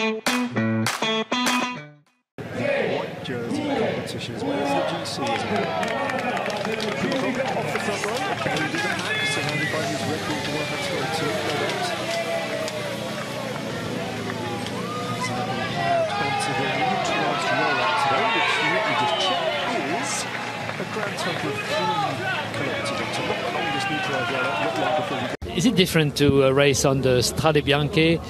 White jersey competition as well as the GC as well. Off the front row, carried in the pack, surrounded by his Red Bull-BORA-hansgrohe team, no doubt. Onto the neutralised rollout today, which let me just check is a grand total of 3 kilometres. So not the longest neutralised rollout, not long before we get. Is it different to race on the Strade Bianche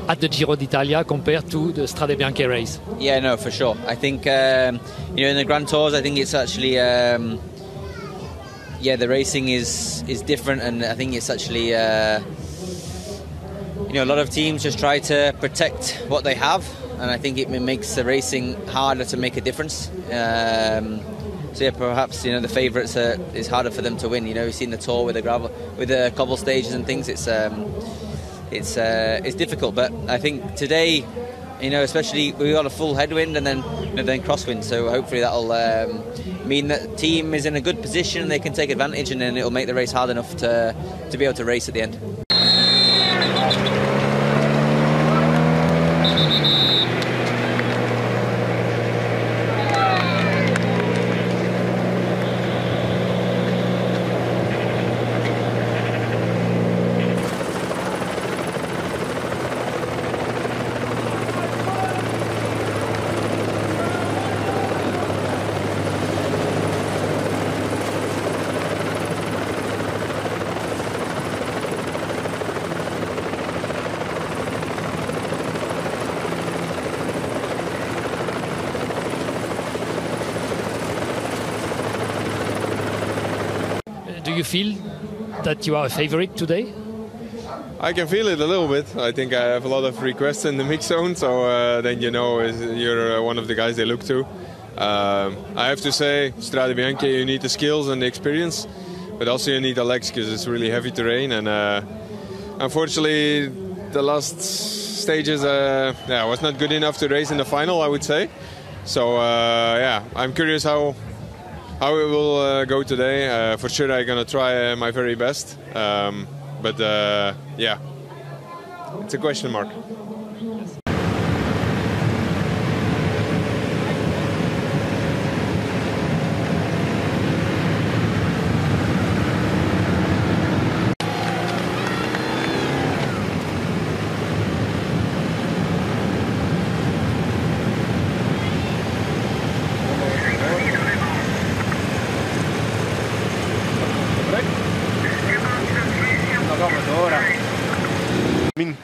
at the Giro d'Italia compared to the Strade Bianche race? Yeah, no, for sure. I think, you know, in the Grand Tours, I think it's actually, yeah, the racing is different, and I think it's actually, you know, a lot of teams just try to protect what they have, and I think it makes the racing harder to make a difference. So yeah, perhaps, you know, the favourites it's harder for them to win. You know, we've seen the Tour with the gravel, with the cobble stages and things. It's difficult, but I think today, you know, especially we got a full headwind and then, you know, then crosswind. So hopefully that'll mean that the team is in a good position and they can take advantage, and then it'll make the race hard enough to be able to race at the end. Do you feel that you are a favourite today? I can feel it a little bit. I think I have a lot of requests in the mix zone, so then you know you're one of the guys they look to. I have to say, Strade Bianche, you need the skills and the experience, but also you need the legs because it's really heavy terrain. And unfortunately, the last stages yeah, was not good enough to race in the final, I would say. So yeah, I'm curious how it will go today. For sure, I'm gonna try my very best. But yeah, it's a question mark. I mean,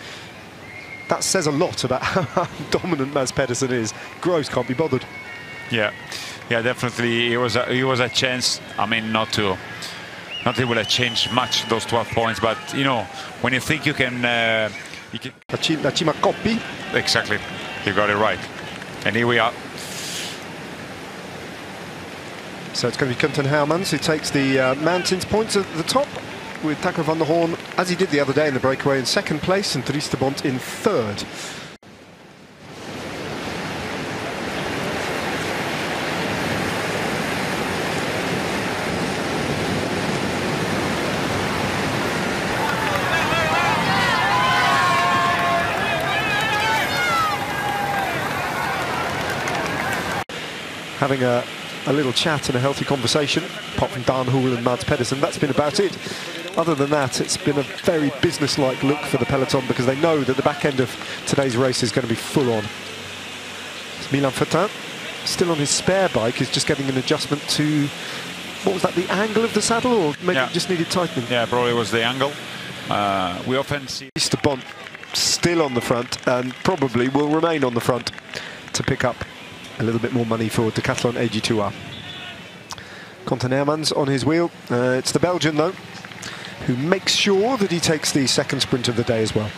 that says a lot about how dominant Mads Pedersen is. Groves can't be bothered. Yeah, definitely. It was a chance. I mean, not able to change much those 12 points, but you know, when you think you can. La cima coppi. Exactly, you got it right. And here we are. So it's going to be Quentin Hermans who takes the mountains points at the top, with Taco van der Hoorn, as he did the other day in the breakaway, in second place, and Dries de Bont in third. Having a little chat and a healthy conversation, apart from Dan Houle and Mads Pedersen, that's been about it. Other than that, it's been a very business-like look for the peloton, because they know that the back end of today's race is going to be full on. Milan Fatin, still on his spare bike, is just getting an adjustment to, what was that, the angle of the saddle, or maybe it just needed tightening? Yeah, probably was the angle. We often see Dries de Bont still on the front, and probably will remain on the front to pick up a little bit more money for Decathlon AG2R. Quentin Hermans on his wheel. It's the Belgian, though, who makes sure that he takes the second sprint of the day as well.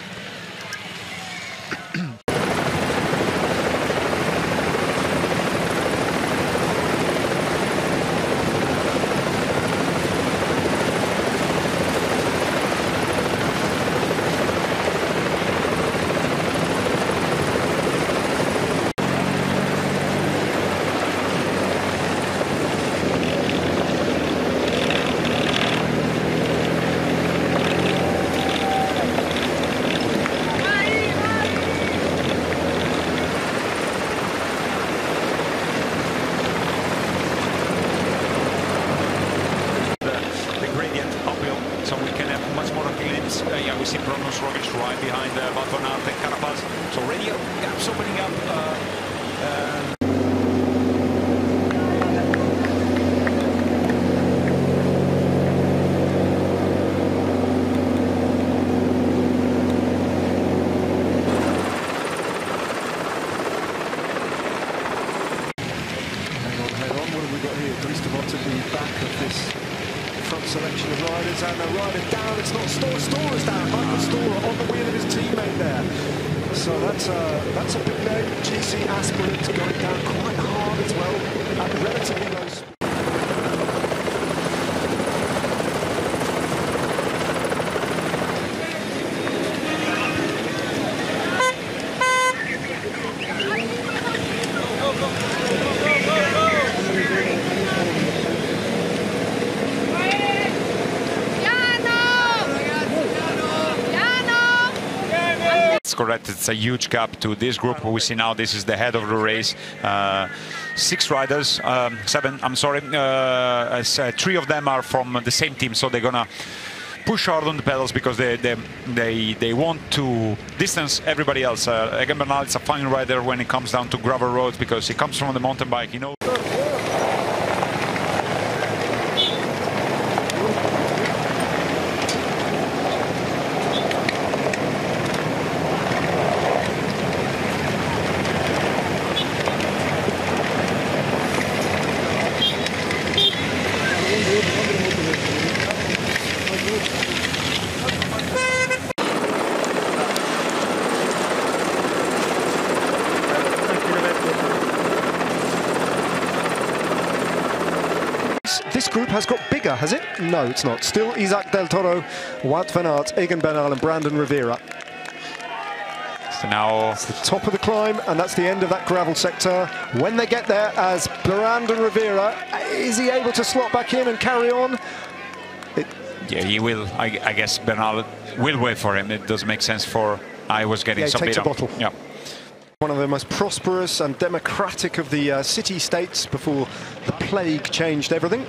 So radio gaps opening up. Selection of riders, and the rider down. It's not Stora's down. Michael Stora on the wheel of his teammate there. So that's a big name. GC aspirant going down quite hard as well at relatively low speed. Correct, it's a huge gap to this group. We see now this is the head of the race. 6 riders, 7, I'm sorry, as 3 of them are from the same team, so they're gonna push hard on the pedals because they want to distance everybody else. Egan Bernal is a fine rider when it comes down to gravel roads because he comes from the mountain bike, you know. This group has got bigger, has it? No, it's not. Still Isaac Del Toro, Wout Van Aert, Egan Bernal and Brandon Rivera. So now it's the top of the climb, and that's the end of that gravel sector. When they get there, as Brandon Rivera, is he able to slot back in and carry on? Yeah, he will. I guess Bernal will wait for him. It does make sense for... I was getting some takes a bottle. Yeah. One of the most prosperous and democratic of the city-states before the plague changed everything.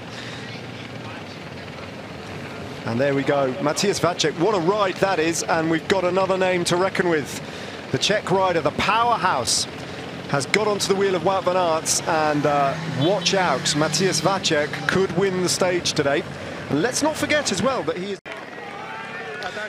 And there we go, Matthias Vacek. What a ride that is, and we've got another name to reckon with. The Czech rider, the powerhouse, has got onto the wheel of Wout Van Aert, and watch out, Matthias Vacek could win the stage today. And let's not forget as well that he is...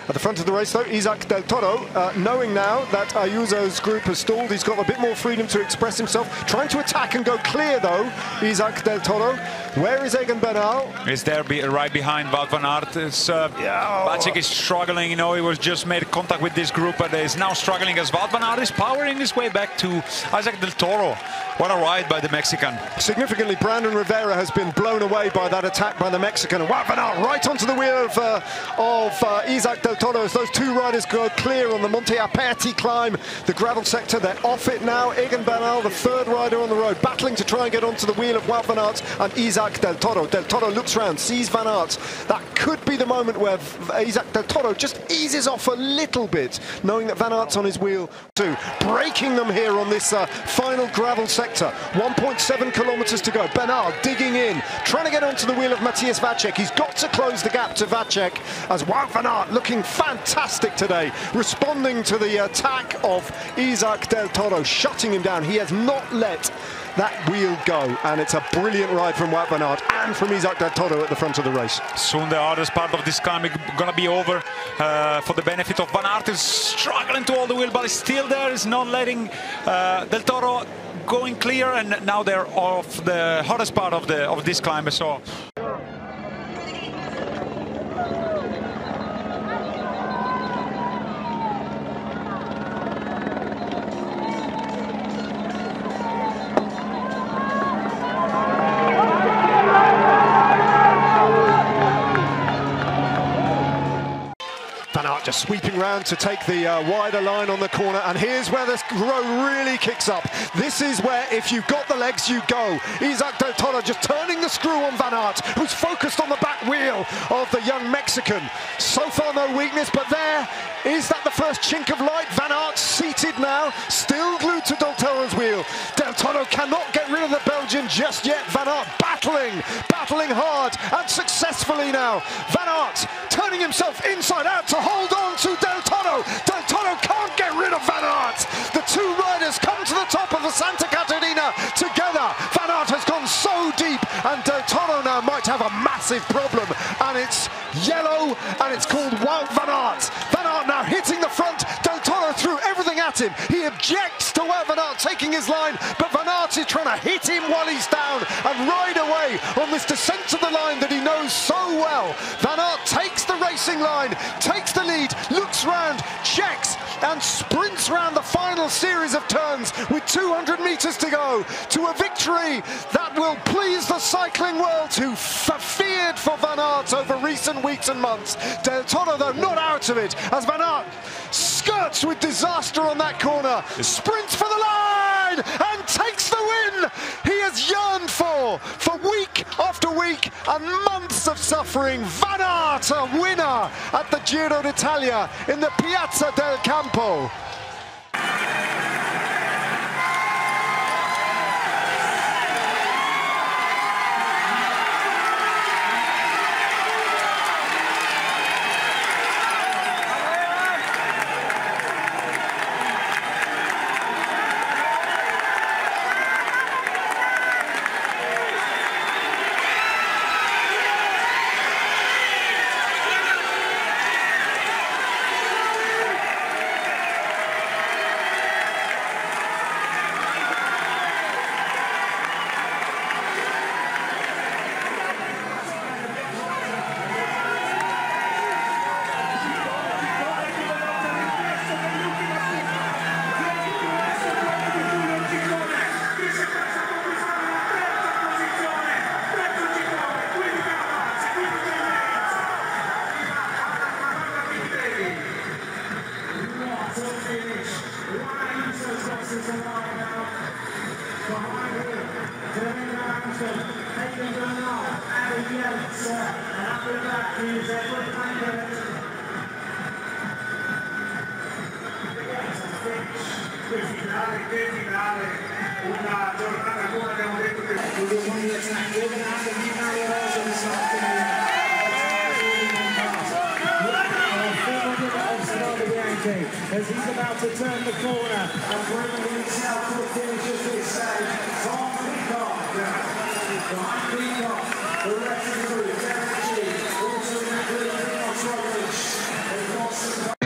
At the front of the race, though, Isaac Del Toro, knowing now that Ayuso's group has stalled, he's got a bit more freedom to express himself. Trying to attack and go clear, though, Isaac Del Toro. Where is Egan Bernal? Is there right behind Wout Van Aert. Vacek is struggling, you know, he was just made contact with this group, but is now struggling as Wout Van Aert is powering his way back to Isaac Del Toro. What a ride by the Mexican. Significantly, Brandon Rivera has been blown away by that attack by the Mexican. And Wout Van Aert right onto the wheel of Isaac Del Toro as those 2 riders go clear on the Monte Aperti climb. The gravel sector, they're off it now. Egan Bernal, the 3rd rider on the road, battling to try and get onto the wheel of Wout Van Aert and Isaac Del Toro. Del Toro looks round, sees Van Aert. That could be the moment where Isaac Del Toro just eases off a little bit, knowing that Van Aert's on his wheel too. Breaking them here on this final gravel sector. 1.7 kilometers to go. Bernal digging in, trying to get onto the wheel of Matthias Vacek. He's got to close the gap to Vacek as Wout Van Aert looking fantastic today, responding to the attack of Isaac Del Toro, shutting him down. He has not let that wheel go, and it's a brilliant ride from Wout Van Aert and from Isaac Del Toro at the front of the race. Soon the hardest part of this climb is gonna be over for the benefit of Van Aert. Is struggling to hold the wheel, but is still there, is not letting Del Toro going clear, and now they're off the hardest part of this climb. So Van Aert just sweeping round to take the wider line on the corner, and here's where this row really kicks up. This is where, if you've got the legs, you go. Isaac Del Toro just turning the screw on Van Aert, who's focused on the back wheel of the young Mexican. So far no weakness, but there is that the first chink of light. Van Aert seated now, still glued to Del Toro's wheel. Del Toro cannot get rid of the Belgian just yet. Van Aert battling hard and successfully now. Van Aert turning himself inside out to hold on to Del Toro. Del Toro can't get rid of Van Aert. massive problem, and it's yellow, and it's called Wout Van Aert. Van Aert now hitting the front. Del Toro threw everything at him. He objects to Wout Van Aert taking his line, but Van Aert is trying to hit him while he's down and ride away on this descent to the line that he knows so well. Van Aert takes the racing line, takes the lead, looks round, checks, and sprints round the final series of turns with 200 metres to go to a victory that will please the cycling world, who feared for Van Aert over recent weeks and months. Del Toro, though, not out of it, as Van Aert skirts with disaster on that corner, sprints for the line and takes the win he has yearned for week after week and months of suffering. Van Aert, a winner at the Giro d'Italia in the Piazza del Campo. Una giornata come abbiamo detto che as he's about to turn the corner and bring himself to a finish at this stage. The rest of the group, also in that group, Primoz Roglic.